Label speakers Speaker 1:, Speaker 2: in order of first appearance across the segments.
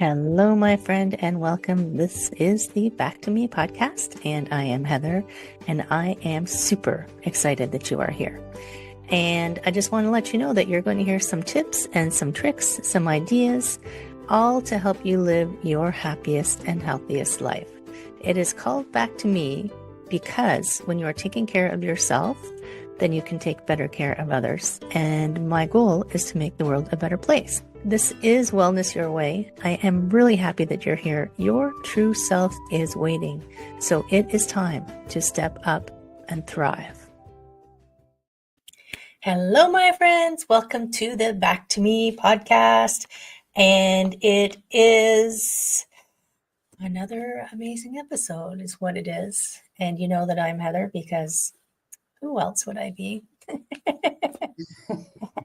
Speaker 1: Hello, my friend, and welcome. This is the Back to Me podcast, and I am Heather, and I am super excited that you are here. And I just want to let you know that you're going to hear some tips and some tricks, some ideas, all to help you live your happiest and healthiest life. It is called Back to Me because when you are taking care of yourself, then you can take better care of others. And my goal is to make the world a better place. This is Wellness Your Way. I am really happy that you're here. Your true self is waiting. So it is time to step up and thrive. Hello, my friends. Welcome to the Back to Me podcast. And it is another amazing episode is what it is. And you know that I'm Heather because who else would I be?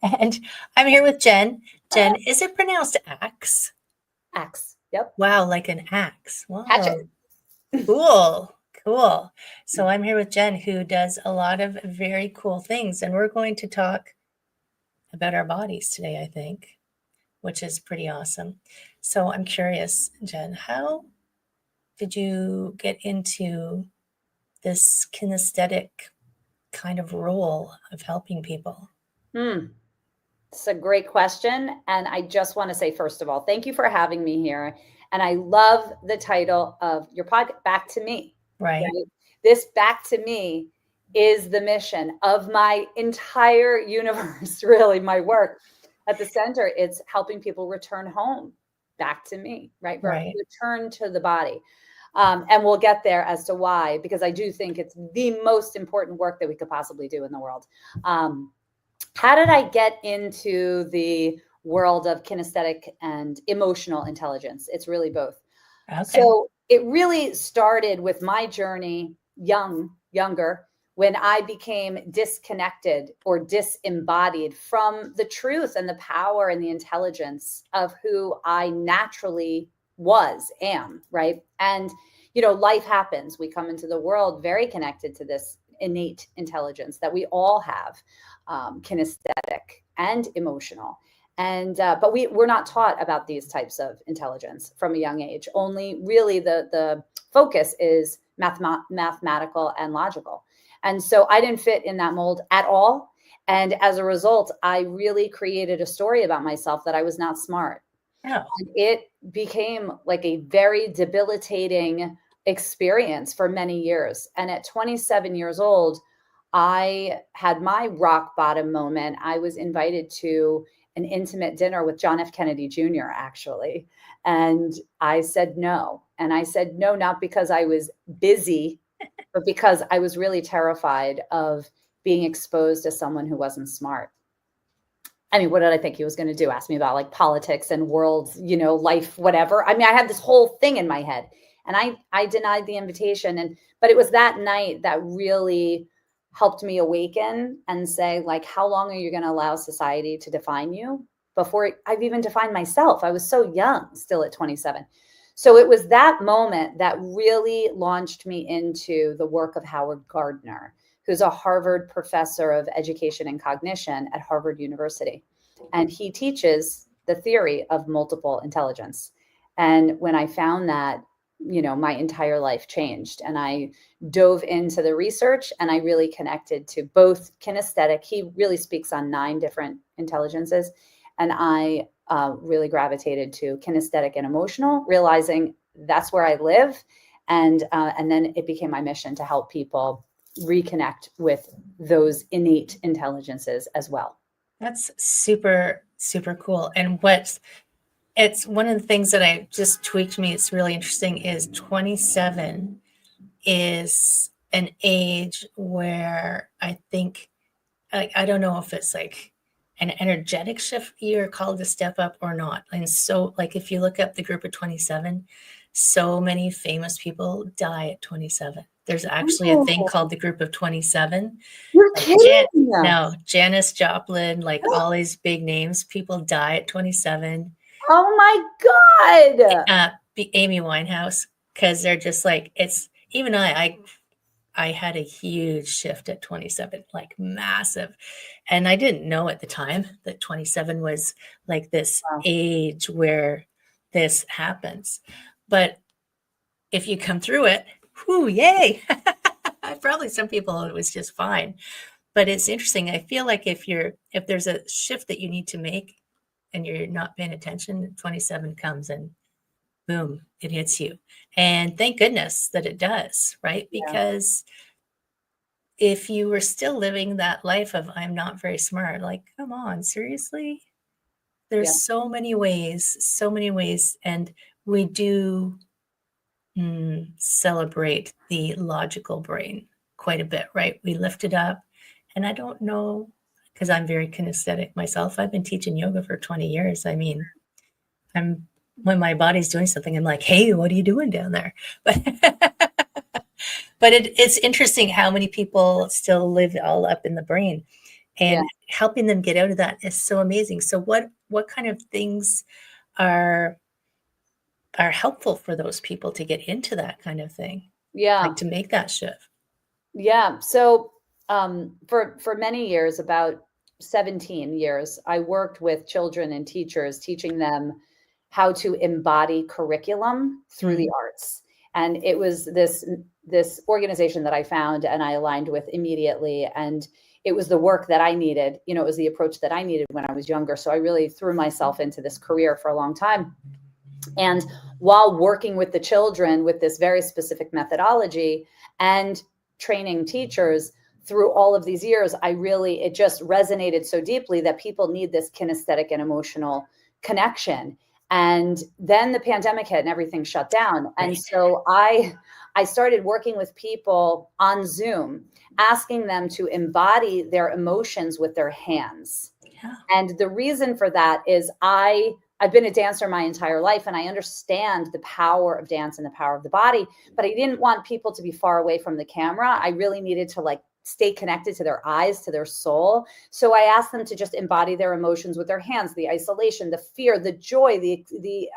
Speaker 1: And I'm here with Jen. Jen, is it pronounced axe?
Speaker 2: Axe. Yep.
Speaker 1: Wow, like an axe. Wow.
Speaker 2: Hatchet.
Speaker 1: Cool. So I'm here with Jen, who does a lot of very cool things. And we're going to talk about our bodies today, I think, which is pretty awesome. So I'm curious, Jen, how did you get into this kinesthetic kind of role of helping people?
Speaker 2: It's a great question. And I just want to say, first of all, thank you for having me here. And I love the title of your podcast, Back to Me.
Speaker 1: Right.
Speaker 2: This Back to Me is the mission of my entire universe, really, my work. At the center, it's helping people return home, back to me, right? Return to the body. And we'll get there as to why, because I do think it's the most important work that we could possibly do in the world. How did I get into the world of kinesthetic and emotional intelligence? It's really both. Okay. So it really started with my journey younger, when I became disconnected or disembodied from the truth and the power and the intelligence of who I naturally am, right? And, life happens. We come into the world very connected to this innate intelligence that we all have, kinesthetic and emotional. And, but we're not taught about these types of intelligence from a young age. Only really the focus is mathematical and logical. And so I didn't fit in that mold at all. And as a result, I really created a story about myself that I was not smart. Oh. And it became like a very debilitating experience for many years. And at 27 years old, I had my rock bottom moment. I was invited to an intimate dinner with John F. Kennedy Jr., actually. And I said no. And I said no, not because I was busy, but because I was really terrified of being exposed to someone who wasn't smart. I mean, what did I think he was going to do? Ask me about like politics and world, life, whatever. I mean, I had this whole thing in my head, and I denied the invitation. But it was that night that really helped me awaken and say, like, how long are you going to allow society to define you before I've even defined myself? I was so young, still at 27. So it was that moment that really launched me into the work of Howard Gardner, who's a Harvard professor of education and cognition at Harvard University. And he teaches the theory of multiple intelligence. And when I found that, my entire life changed. And I dove into the research, and I really connected to both kinesthetic. He really speaks on 9 different intelligences. And I really gravitated to kinesthetic and emotional, realizing that's where I live. And then it became my mission to help people reconnect with those innate intelligences as well.
Speaker 1: That's super, super cool. And it's one of the things that I just tweaked me. It's really interesting is 27 is an age where I think, I don't know if it's like an energetic shift you're called to step up or not. And so like, if you look up the group of 27, so many famous people die at 27. There's actually a thing called the group of 27.
Speaker 2: You're kidding.
Speaker 1: No, Janis Joplin, like all these big names, people die at 27.
Speaker 2: Oh my God.
Speaker 1: Amy Winehouse, because they're just like, it's even I had a huge shift at 27, like massive. And I didn't know at the time that 27 was like this age where this happens. But if you come through it, whoo, yay. Probably some people it was just fine. But it's interesting. I feel like if there's a shift that you need to make and you're not paying attention, 27 comes and boom, it hits you. And thank goodness that it does, right?
Speaker 2: Yeah.
Speaker 1: Because if you were still living that life of I'm not very smart, like, come on, seriously? There's so many ways. And we do celebrate the logical brain quite a bit, right? We lift it up. And I don't know, because I'm very kinesthetic myself. I've been teaching yoga for 20 years. I mean, when my body's doing something, I'm like, hey, what are you doing down there? But but it's interesting how many people still live all up in the brain, and helping them get out of that is so amazing. So what kind of things are helpful for those people to get into that kind of thing?
Speaker 2: Yeah.
Speaker 1: Like to make that shift?
Speaker 2: Yeah. So for many years, about 17 years, I worked with children and teachers, teaching them how to embody curriculum through the arts. And it was this organization that I found and I aligned with immediately. And it was the work that I needed. You know, it was the approach that I needed when I was younger. So I really threw myself into this career for a long time. And while working with the children with this very specific methodology and training teachers through all of these years, it just resonated so deeply that people need this kinesthetic and emotional connection. And then the pandemic hit and everything shut down. And so I started working with people on Zoom, asking them to embody their emotions with their hands. Yeah. And the reason for that is I've been a dancer my entire life, and I understand the power of dance and the power of the body, but I didn't want people to be far away from the camera. I really needed to stay connected to their eyes, to their soul. So I asked them to just embody their emotions with their hands, the isolation, the fear, the joy, the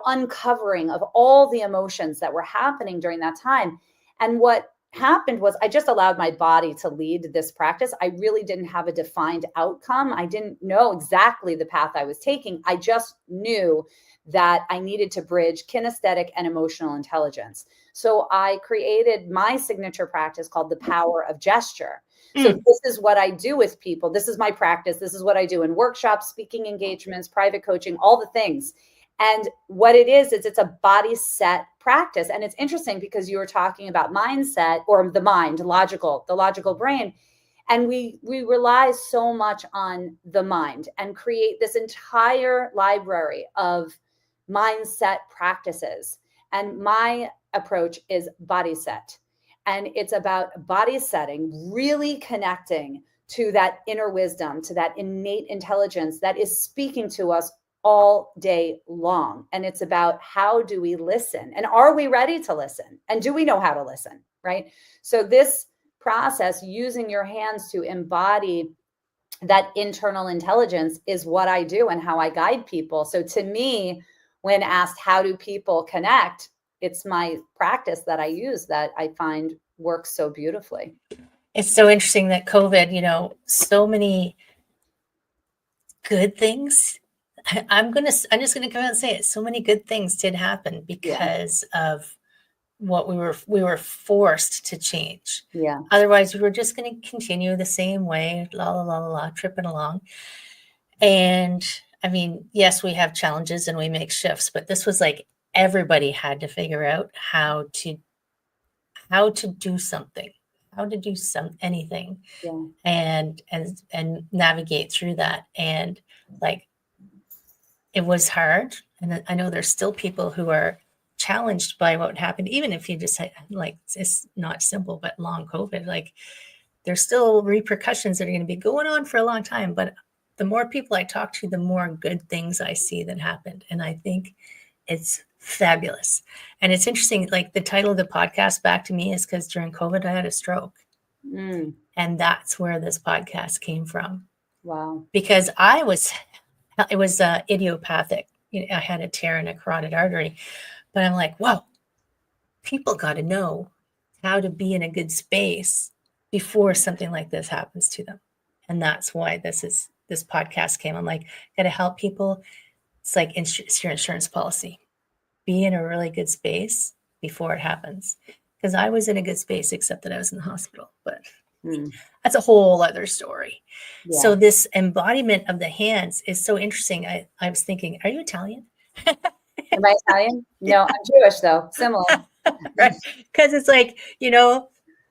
Speaker 2: uncovering of all the emotions that were happening during that time. And what happened was I just allowed my body to lead this practice. I really didn't have a defined outcome. I didn't know exactly the path I was taking. I just knew that I needed to bridge kinesthetic and emotional intelligence. So I created my signature practice called the power of gesture. So this is what I do with people. This is my practice. This is what I do in workshops, speaking engagements, private coaching, all the things. And what it is it's a body set practice. And it's interesting because you were talking about mindset, or the mind, the logical brain. And we rely so much on the mind and create this entire library of mindset practices. And my approach is body set. And it's about body setting, really connecting to that inner wisdom, to that innate intelligence that is speaking to us all day long. And it's about how do we listen, and are we ready to listen, and do we know how to listen, right? So this process, using your hands to embody that internal intelligence, is what I do and how I guide people. So to me, when asked how do people connect, it's my practice that I use that I find works so beautifully.
Speaker 1: It's so interesting that COVID, so many good things. I'm just gonna come out and say it. So many good things did happen because of what we were forced to change.
Speaker 2: Yeah.
Speaker 1: Otherwise, we were just going to continue the same way, tripping along. And I mean, yes, we have challenges and we make shifts, but this was like everybody had to figure out how to do something, anything, and navigate through that. And like, it was hard. And I know there's still people who are challenged by what happened, even if you just it's not simple, but long COVID, like there's still repercussions that are going to be going on for a long time. But the more people I talk to, the more good things I see that happened. And I think it's fabulous. And it's interesting, like the title of the podcast, Back to Me, is because during COVID, I had a stroke. And that's where this podcast came from.
Speaker 2: Wow.
Speaker 1: Because it was idiopathic. I had a tear in a carotid artery, but I'm like, whoa, people got to know how to be in a good space before something like this happens to them. And that's why this podcast came. I'm like, got to help people It's like your insurance policy. Be in a really good space before it happens. Because I was in a good space, except that I was in the hospital. But that's a whole other story. Yeah. So this embodiment of the hands is so interesting. I was thinking, are you Italian?
Speaker 2: Am I Italian? No, I'm Jewish though. Similar.
Speaker 1: Right. Because it's like,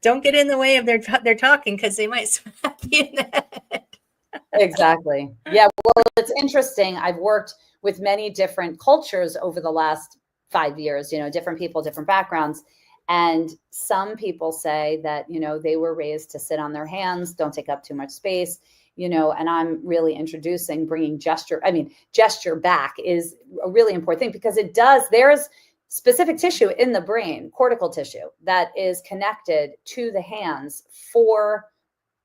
Speaker 1: don't get in the way of their talking because they might smack you in the head.
Speaker 2: Exactly. Yeah. Well, it's interesting. I've worked with many different cultures over the last 5 years, different people, different backgrounds. And some people say that, they were raised to sit on their hands, don't take up too much space, and I'm really introducing bringing gesture back is a really important thing because there's specific tissue in the brain, cortical tissue, that is connected to the hands for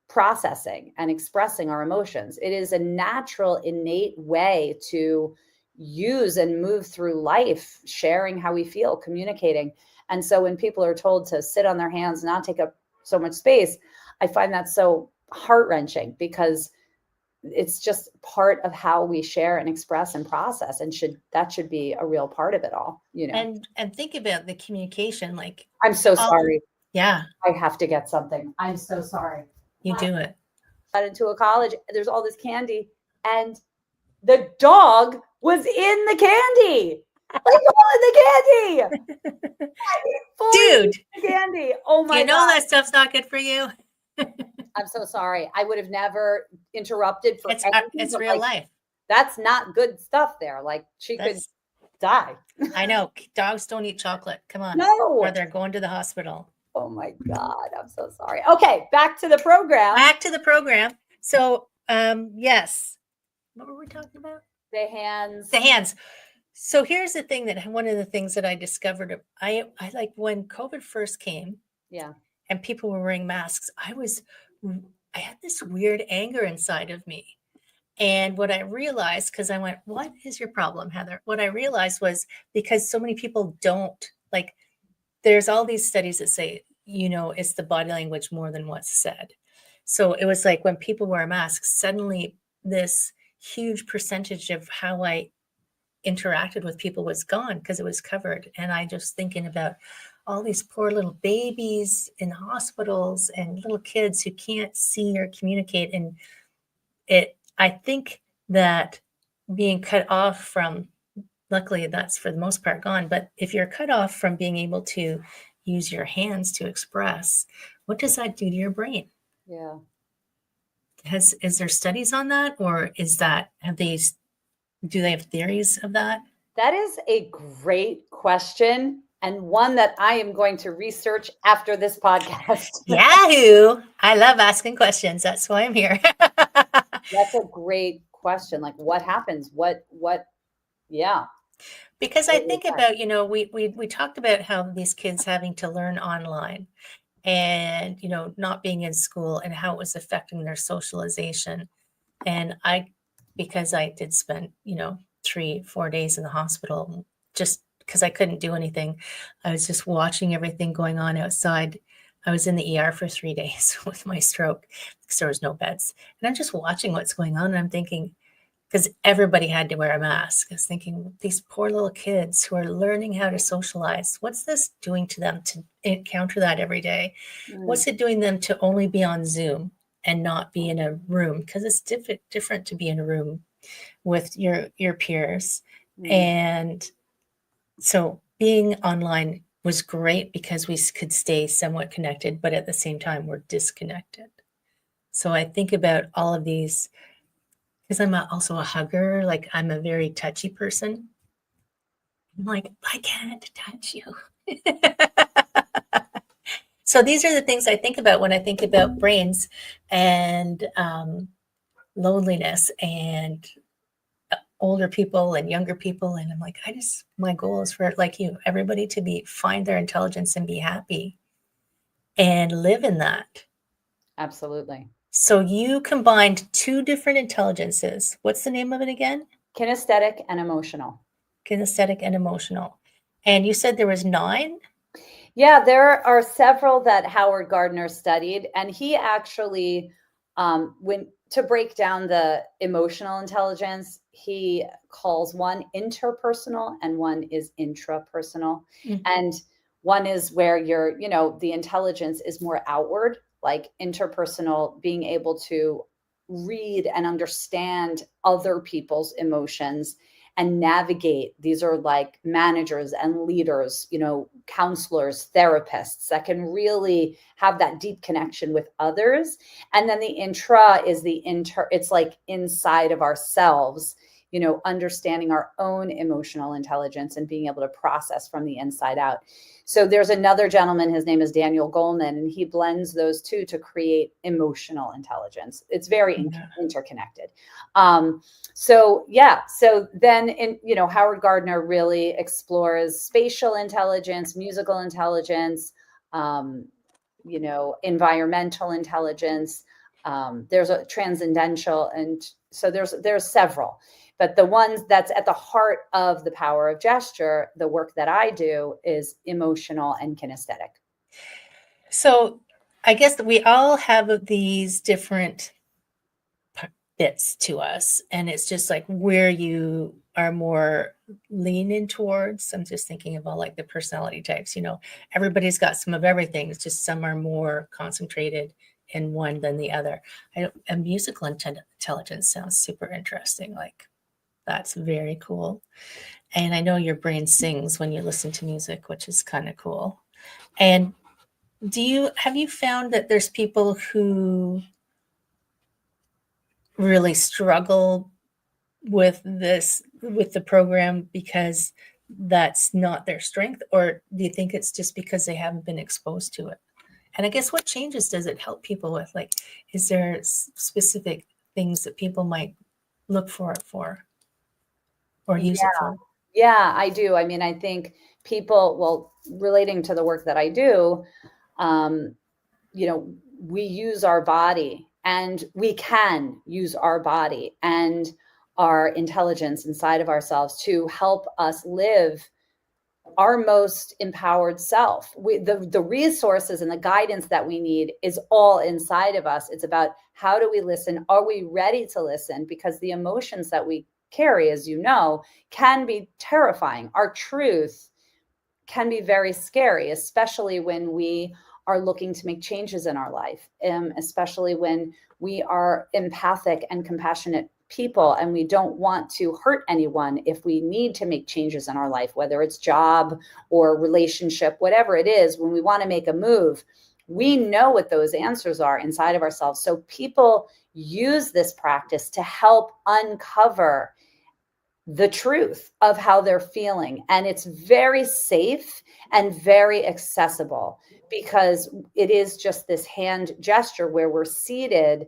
Speaker 2: processing and expressing our emotions. It is a natural, innate way to use and move through life, sharing how we feel, communicating. And so when people are told to sit on their hands, not take up so much space, I find that so heart-wrenching because it's just part of how we share and express and process, and that should be a real part of it all,
Speaker 1: And think about the communication. Like,
Speaker 2: I'm so sorry.
Speaker 1: Yeah.
Speaker 2: I have to get something. I'm so sorry.
Speaker 1: You do it.
Speaker 2: Got into a college, there's all this candy, and the dog was in the candy. Like all in the candy.
Speaker 1: Dude.
Speaker 2: The candy. Oh my
Speaker 1: God. That stuff's not good for you.
Speaker 2: I'm so sorry. I would have never interrupted for anything.
Speaker 1: It's real life.
Speaker 2: That's not good stuff there. Like she could die.
Speaker 1: I know. Dogs don't eat chocolate. Come on.
Speaker 2: No.
Speaker 1: Or they're going to the hospital.
Speaker 2: Oh my God. I'm so sorry. Okay. Back to the program.
Speaker 1: So, yes. What were we talking about?
Speaker 2: The hands.
Speaker 1: So here's the thing one of the things that I discovered, I like when COVID first came.
Speaker 2: Yeah.
Speaker 1: And people were wearing masks. I had this weird anger inside of me. And what I realized, because I went, what is your problem, Heather? What I realized was because so many people don't, like, there's all these studies that say, it's the body language more than what's said. So it was like when people wear masks, suddenly this huge percentage of how I interacted with people was gone because it was covered. And I just thinking about all these poor little babies in hospitals and little kids who can't see or communicate. And I think that being cut off from, luckily that's for the most part gone, but if you're cut off from being able to use your hands to express, what does that do to your brain?
Speaker 2: Yeah.
Speaker 1: Is there studies on that, or do they have theories of that?
Speaker 2: That is a great question, and one that I am going to research after this podcast.
Speaker 1: Yahoo! I love asking questions. That's why I'm here.
Speaker 2: That's a great question. Like, what happens? Yeah.
Speaker 1: Because I think about, we talked about how these kids having to learn online and, not being in school and how it was affecting their socialization. And because I did spend, 3-4 days in the hospital, just because I couldn't do anything. I was just watching everything going on outside. I was in the ER for 3 days with my stroke because there was no beds. And I'm just watching what's going on. And I'm thinking, because everybody had to wear a mask, I was thinking, these poor little kids who are learning how to socialize, what's this doing to them to encounter that every day? What's it doing them to only be on Zoom and not be in a room? Because it's different to be in a room with your peers. And so being online was great because we could stay somewhat connected, but at the same time, we're disconnected. So I think about all of these, because I'm also a hugger, like I'm a very touchy person. I'm like, I can't touch you. So these are the things I think about when I think about brains and loneliness and older people and younger people. And I'm like, my goal is for, like you, everybody to find their intelligence and be happy and live in that.
Speaker 2: Absolutely.
Speaker 1: So you combined 2 different intelligences. What's the name of it again?
Speaker 2: Kinesthetic and emotional.
Speaker 1: Kinesthetic and emotional. And you said there was 9?
Speaker 2: Yeah, there are several that Howard Gardner studied. And he actually, when to break down the emotional intelligence, he calls one interpersonal and one is intrapersonal.
Speaker 1: Mhm.
Speaker 2: And one is where you're, the intelligence is more outward, like interpersonal, being able to read and understand other people's emotions and navigate. These are like managers and leaders, counselors, therapists that can really have that deep connection with others. And then the intra is it's like inside of ourselves, understanding our own emotional intelligence and being able to process from the inside out. So there's another gentleman, his name is Daniel Goleman, and he blends those two to create emotional intelligence. It's very interconnected. So then Howard Gardner really explores spatial intelligence, musical intelligence, environmental intelligence. There's a transcendental, and so there's several. But the ones that's at the heart of the power of gesture, the work that I do, is emotional and kinesthetic.
Speaker 1: So I guess that we all have these different bits to us, and it's just like where you are more leaning towards. I'm just thinking of all like the personality types, everybody's got some of everything. It's just some are more concentrated in one than the other. A musical intelligence sounds super interesting. Like that's very cool. And I know your brain sings when you listen to music, which is kind of cool. And have you found that there's people who really struggle with the program because that's not their strength, or do you think it's just because they haven't been exposed to it? And I guess what changes does it help people with? Like, is there specific things that people might look for it for or use it for?
Speaker 2: Yeah, I do. I mean, I think people, relating to the work that I do, we use our body, and we can use our body and our intelligence inside of ourselves to help us live our most empowered self. The resources and the guidance that we need is all inside of us. It's about how do we listen? Are we ready to listen? Because the emotions that we carry, as you know, can be terrifying. Our truth can be very scary, especially when we are looking to make changes in our life, especially when we are empathic and compassionate people and we don't want to hurt anyone. If we need to make changes in our life, whether it's job or relationship, whatever it is, when we want to make a move, we know what those answers are inside of ourselves. So people use this practice to help uncover the truth of how they're feeling. And it's very safe and very accessible because it is just this hand gesture where we're seated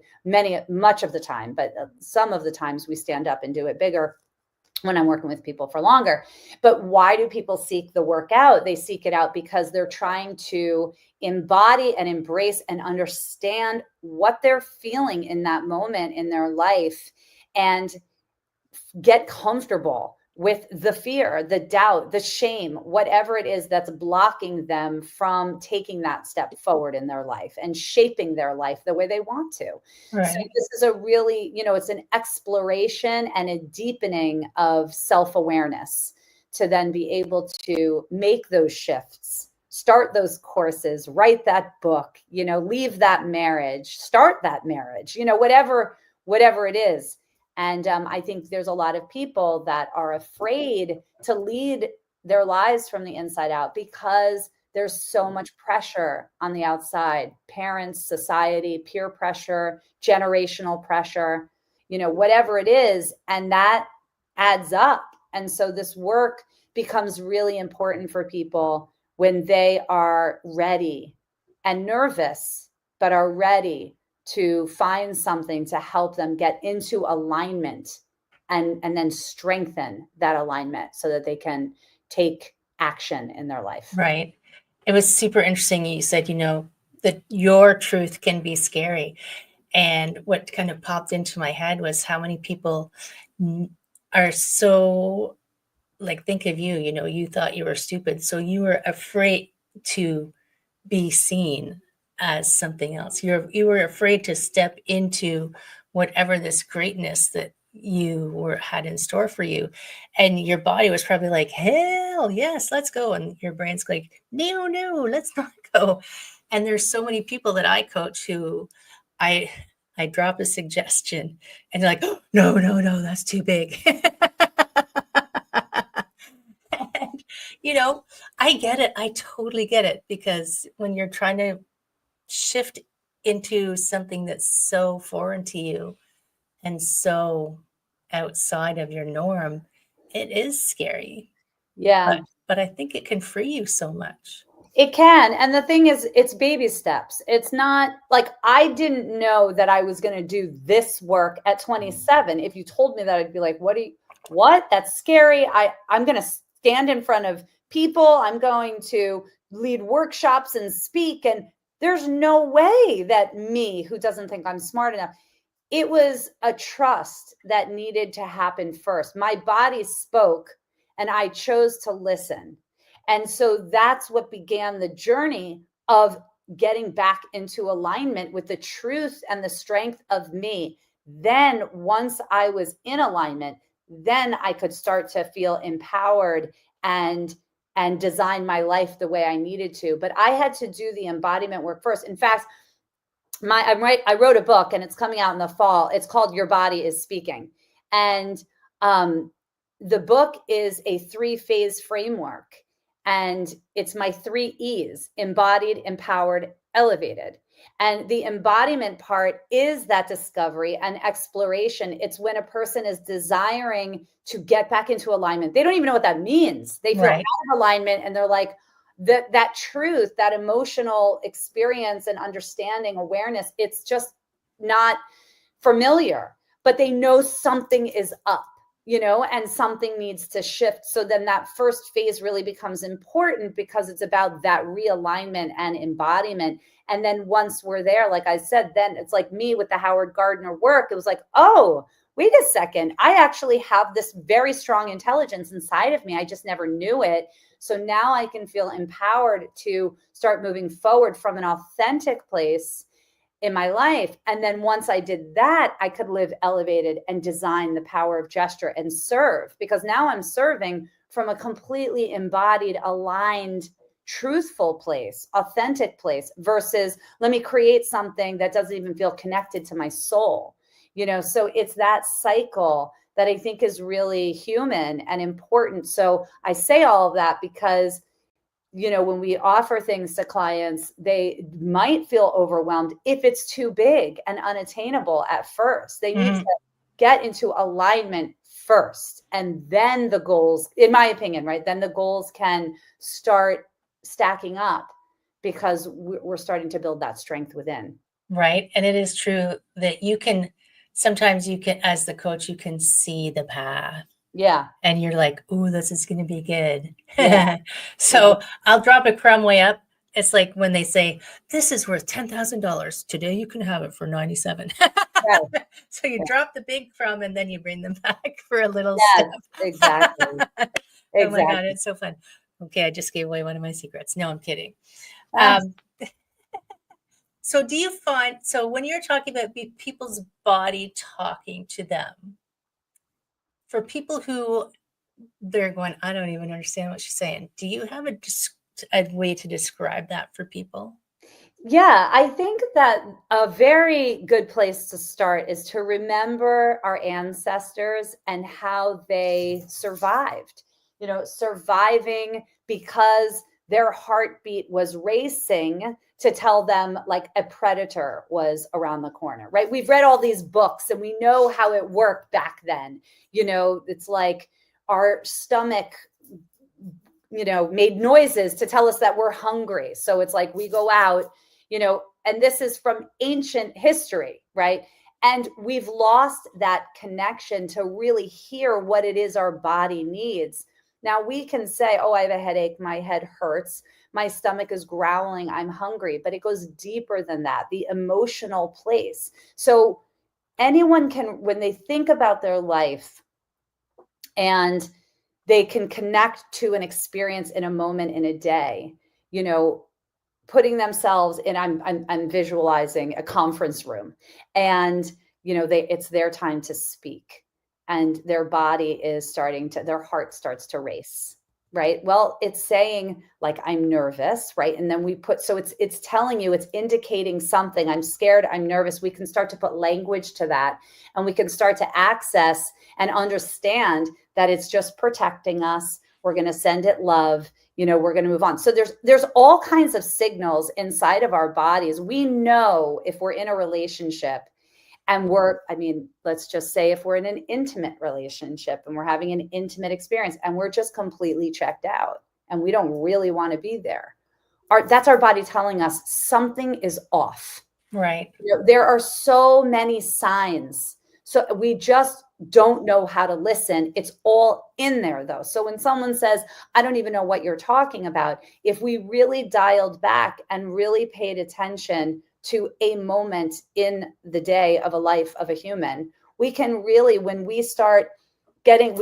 Speaker 2: much of the time, but some of the times we stand up and do it bigger when I'm working with people for longer. But why do people seek the work out? They seek it out because they're trying to embody and embrace and understand what they're feeling in that moment in their life and get comfortable with the fear, the doubt, the shame, whatever it is that's blocking them from taking that step forward in their life and shaping their life the way they want to.
Speaker 1: Right.
Speaker 2: So this is a really, it's an exploration and a deepening of self-awareness to then be able to make those shifts, start those courses, write that book, leave that marriage, start that marriage, whatever it is. And I think there's a lot of people that are afraid to lead their lives from the inside out because there's so much pressure on the outside, parents, society, peer pressure, generational pressure, whatever it is. And that adds up. And so this work becomes really important for people when they are ready and nervous, but are ready to find something to help them get into alignment and then strengthen that alignment so that they can take action in their life.
Speaker 1: Right. It was super interesting. You said, that your truth can be scary. And what kind of popped into my head was how many people are so, like, think of you, you thought you were stupid. So you were afraid to be seen as something else. You were afraid to step into whatever this greatness that you had in store for you. And your body was probably like, hell yes, let's go. And your brain's like, no, let's not go. And there's so many people that I coach who I drop a suggestion and they're like, oh, no, that's too big. And, I get it. I totally get it, because when you're trying to shift into something that's so foreign to you and so outside of your norm, it is scary.
Speaker 2: Yeah.
Speaker 1: But I think it can free you so much.
Speaker 2: It can. And the thing is, it's baby steps. It's not like I didn't know that I was going to do this work at 27. If you told me that, I'd be like, what? That's scary. I'm going to stand in front of people. I'm going to lead workshops and speak. And there's no way that me, who doesn't think I'm smart enough, it was a trust that needed to happen first. My body spoke and I chose to listen. And so that's what began the journey of getting back into alignment with the truth and the strength of me. Then once I was in alignment, then I could start to feel empowered and design my life the way I needed to. But I had to do the embodiment work first. In fact, I wrote a book and it's coming out in the fall. It's called Your Body is Speaking. And the book is a 3-phase framework. And it's my 3 E's: embodied, empowered, elevated. And the embodiment part is that discovery and exploration. It's when a person is desiring to get back into alignment. They don't even know what that means. They feel out of alignment and they're like, that truth, that emotional experience and understanding, awareness, it's just not familiar, but they know something is up, and something needs to shift. So then that first phase really becomes important because it's about that realignment and embodiment. And then once we're there, like I said, then it's like me with the Howard Gardner work. It was like, oh, wait a second. I actually have this very strong intelligence inside of me. I just never knew it. So now I can feel empowered to start moving forward from an authentic place in my life. And then once I did that, I could live elevated and design the power of gesture and serve, because now I'm serving from a completely embodied, aligned, truthful place, authentic place, versus let me create something that doesn't even feel connected to my soul. So it's that cycle that I think is really human and important. So I say all of that because when we offer things to clients, they might feel overwhelmed if it's too big and unattainable at first. They need to get into alignment first. And then the goals, in my opinion, right? Then the goals can start stacking up because we're starting to build that strength within.
Speaker 1: Right. And it is true that sometimes you can, as the coach, you can see the path.
Speaker 2: Yeah.
Speaker 1: And you're like, ooh, this is going to be good. Yeah. So I'll drop a crumb way up. It's like when they say, this is worth $10,000. Today you can have it for 97. Right. So you drop the big crumb and then you bring them back for a little
Speaker 2: step. Exactly.
Speaker 1: Oh my God, it's so fun. Okay, I just gave away one of my secrets. No, I'm kidding. So do you find, when you're talking about people's body talking to them, for people who they're going, I don't even understand what she's saying, do you have a way to describe that for people?
Speaker 2: Yeah, I think that a very good place to start is to remember our ancestors and how they survived, surviving because their heartbeat was racing to tell them like a predator was around the corner, right? We've read all these books and we know how it worked back then. It's like our stomach made noises to tell us that we're hungry. So it's like we go out, and this is from ancient history, right? And we've lost that connection to really hear what it is our body needs. Now we can say, oh, I have a headache, my head hurts, my stomach is growling, I'm hungry, but it goes deeper than that, the emotional place. So anyone can, when they think about their life and they can connect to an experience in a moment in a day, putting themselves in, I'm visualizing a conference room, and it's their time to speak, and their body is their heart starts to race. Right. Well, it's saying like, I'm nervous. Right. And then it's telling you, it's indicating something. I'm scared. I'm nervous. We can start to put language to that, and we can start to access and understand that it's just protecting us. We're going to send it love. We're going to move on. So there's all kinds of signals inside of our bodies. We know if we're in a relationship and let's just say if we're in an intimate relationship and we're having an intimate experience and we're just completely checked out and we don't really want to be there, that's our body telling us something is off.
Speaker 1: Right.
Speaker 2: There are so many signs. So we just don't know how to listen. It's all in there though. So when someone says, I don't even know what you're talking about, if we really dialed back and really paid attention to a moment in the day of a life of a human, we can really, when we start getting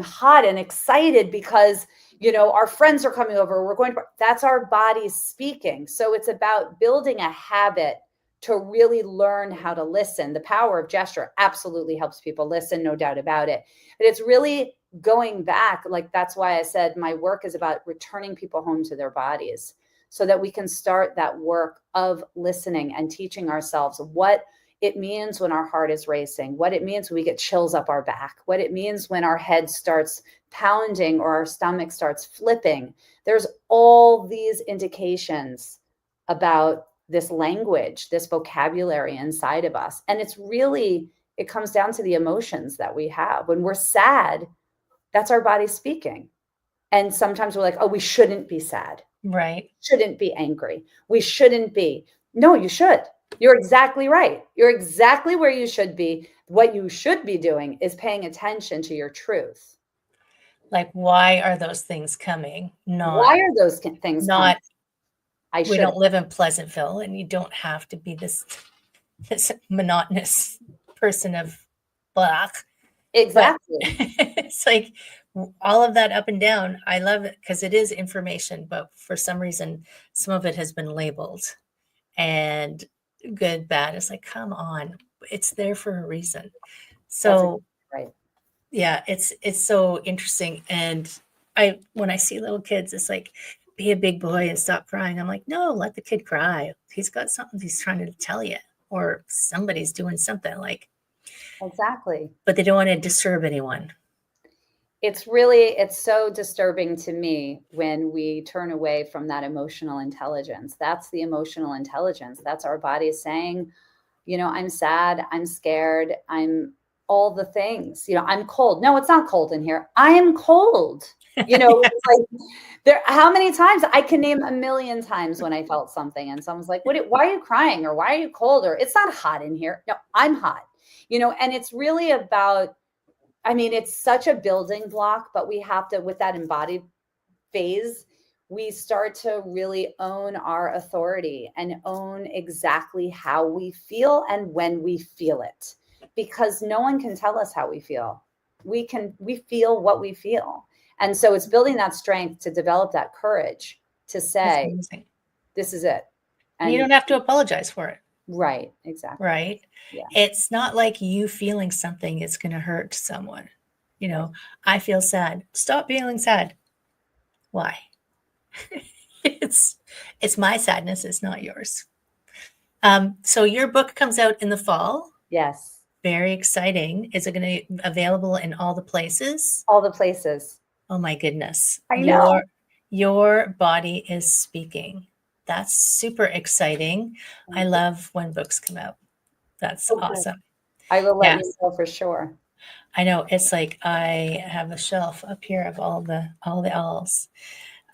Speaker 2: hot and excited because, our friends are coming over, that's our body speaking. So it's about building a habit to really learn how to listen. The power of gesture absolutely helps people listen, no doubt about it. But it's really going back. Like, that's why I said my work is about returning people home to their bodies, so that we can start that work of listening and teaching ourselves what it means when our heart is racing, what it means when we get chills up our back, what it means when our head starts pounding or our stomach starts flipping. There's all these indications about this language, this vocabulary inside of us. And it comes down to the emotions that we have. When we're sad, that's our body speaking. And sometimes we're like, oh, we shouldn't be sad.
Speaker 1: Right.
Speaker 2: Shouldn't be angry. We shouldn't be. No, you should. You're exactly right. You're exactly where you should be. What you should be doing is paying attention to your truth.
Speaker 1: Like, why are those things coming?
Speaker 2: Why are those things
Speaker 1: not
Speaker 2: coming?
Speaker 1: We don't live in Pleasantville, and you don't have to be this monotonous person of black.
Speaker 2: Exactly.
Speaker 1: It's like all of that up and down. I love it because it is information, but for some reason, some of it has been labeled and good, bad. It's like, come on, it's there for a reason. So,
Speaker 2: right.
Speaker 1: Yeah, it's so interesting. And when I see little kids, it's like, be a big boy and stop crying. I'm like, no, let the kid cry. He's got something he's trying to tell you, or somebody's doing something like.
Speaker 2: Exactly.
Speaker 1: But they don't want to disturb anyone.
Speaker 2: It's so disturbing to me when we turn away from that emotional intelligence. That's the emotional intelligence. That's our body saying, I'm sad, I'm scared, I'm all the things, I'm cold. No, it's not cold in here. I am cold. It's like how many times I can name a million times when I felt something and someone's like, why are you crying? Or why are you cold? Or it's not hot in here. No, I'm hot, and it's really about, it's such a building block, but we have to, with that embodied phase, we start to really own our authority and own exactly how we feel and when we feel it, because no one can tell us how we feel. We feel what we feel. And so it's building that strength to develop that courage to say, this is it.
Speaker 1: And you don't have to apologize for it.
Speaker 2: Right. Exactly.
Speaker 1: Right. Yeah. It's not like you feeling something is going to hurt someone. I feel sad. Stop feeling sad. Why? It's my sadness. It's not yours. So your book comes out in the fall.
Speaker 2: Yes.
Speaker 1: Very exciting. Is it going to be available in all the places?
Speaker 2: All the places.
Speaker 1: Oh my goodness.
Speaker 2: I know.
Speaker 1: Your body is speaking. That's super exciting. I love when books come out. That's awesome.
Speaker 2: I will let you know for sure.
Speaker 1: I know. It's like I have a shelf up here of all the alls.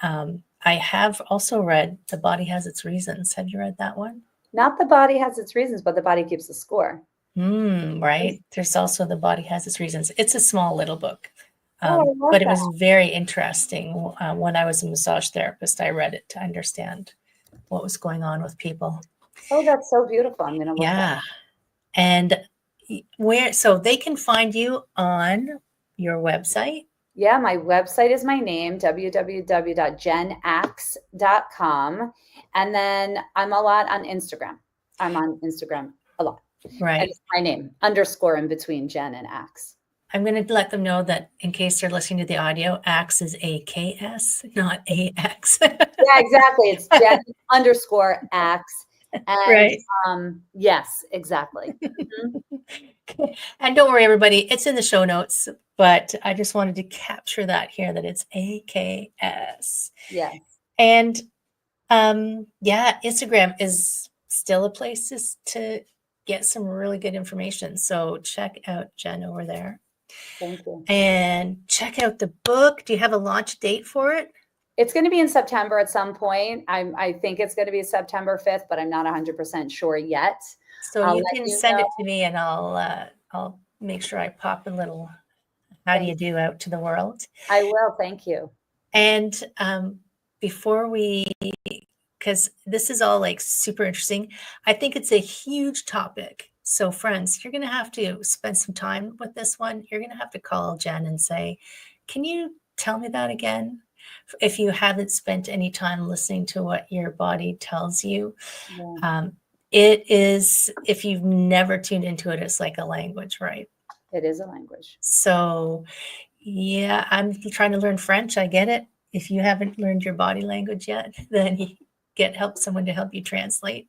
Speaker 1: I have also read The Body Has Its Reasons. Have you read that one?
Speaker 2: Not The Body Has Its Reasons, but The Body Keeps the Score.
Speaker 1: Right. There's also The Body Has Its Reasons. It's a small little book. But it was very interesting. When I was a massage therapist, I read it to understand what was going on with people.
Speaker 2: Oh, that's so beautiful. I'm going to look at it.
Speaker 1: And so they can find you on your website?
Speaker 2: Yeah, my website is my name, www.jenaks.com. And then I'm a lot on Instagram. I'm on Instagram a lot.
Speaker 1: Right.
Speaker 2: it's my name, underscore in between Jen and Aks.
Speaker 1: I'm going to let them know that in case they're listening to the audio, Aks is AKS, not AX.
Speaker 2: Yeah, exactly. It's Jen underscore Aks. And
Speaker 1: Right.
Speaker 2: yes, exactly. Mm-hmm.
Speaker 1: And don't worry, everybody, it's in the show notes, but I just wanted to capture that here, that it's AKS.
Speaker 2: Yes.
Speaker 1: And yeah, Instagram is still a place to get some really good information. So check out Jen over there.
Speaker 2: Thank you.
Speaker 1: And check out the book. Do you have a launch date for it?
Speaker 2: It's going to be in September at some point. I think it's going to be September 5th, but I'm not 100% sure yet.
Speaker 1: So you can send it to me, and I'll make sure I pop a little how do you do out to the world.
Speaker 2: I will. Thank you.
Speaker 1: And before we, because this is all like super interesting, I think it's a huge topic. So friends, you're going to have to spend some time with this one. You're going to have to call Jen and say, can you tell me that again? If you haven't spent any time listening to what your body tells you. Yeah. It is, if you've never tuned into it, it's like a language, right?
Speaker 2: It is a language.
Speaker 1: So yeah, I'm trying to learn French. I get it. If you haven't learned your body language yet, then you get someone to help you translate.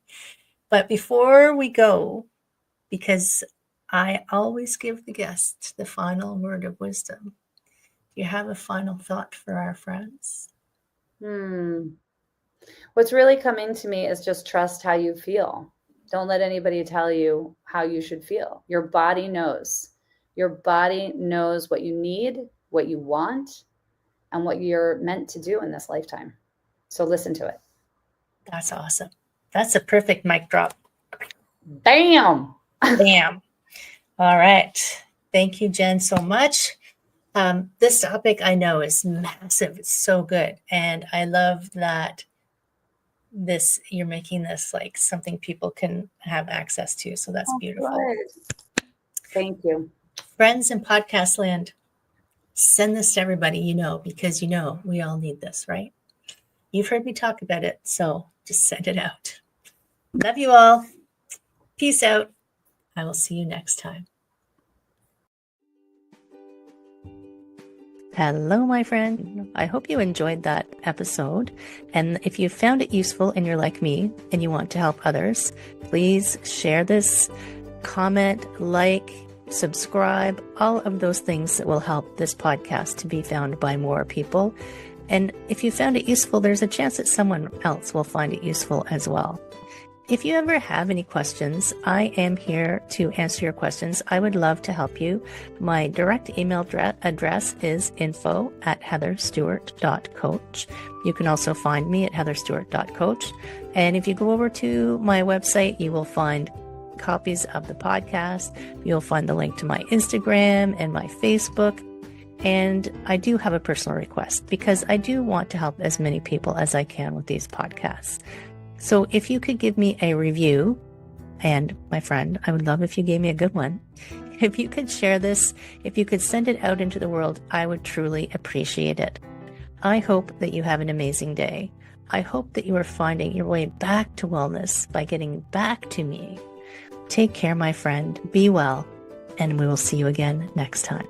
Speaker 1: But before we go, because I always give the guest the final word of wisdom, do you have a final thought for our friends?
Speaker 2: What's really coming to me is just trust how you feel. Don't let anybody tell you how you should feel. Your body knows. Your body knows what you need, what you want, and what you're meant to do in this lifetime. So listen to it. That's
Speaker 1: awesome. That's a perfect mic drop.
Speaker 2: Bam!
Speaker 1: Bam. All right. Thank you, Jen, so much. This topic I know is massive. It's so good. And I love that you're making this like something people can have access to. So that's beautiful.
Speaker 2: Good. Thank you.
Speaker 1: Friends in podcast land, send this to everybody you know, because you know we all need this, right? You've heard me talk about it, so just send it out. Love you all. Peace out. I will see you next time. Hello, my friend. I hope you enjoyed that episode. And if you found it useful and you're like me and you want to help others, please share this, comment, like, subscribe, all of those things that will help this podcast to be found by more people. And if you found it useful, there's a chance that someone else will find it useful as well. If you ever have any questions, I am here to answer your questions. I would love to help you. My direct email address is info@heatherstewart.coach. You can also find me at heatherstewart.coach. And if you go over to my website, you will find copies of the podcast. You'll find the link to my Instagram and my Facebook. And I do have a personal request because I do want to help as many people as I can with these podcasts. So if you could give me a review, and my friend, I would love if you gave me a good one. If you could share this, if you could send it out into the world, I would truly appreciate it. I hope that you have an amazing day. I hope that you are finding your way back to wellness by getting back to me. Take care, my friend. Be well, and we will see you again next time.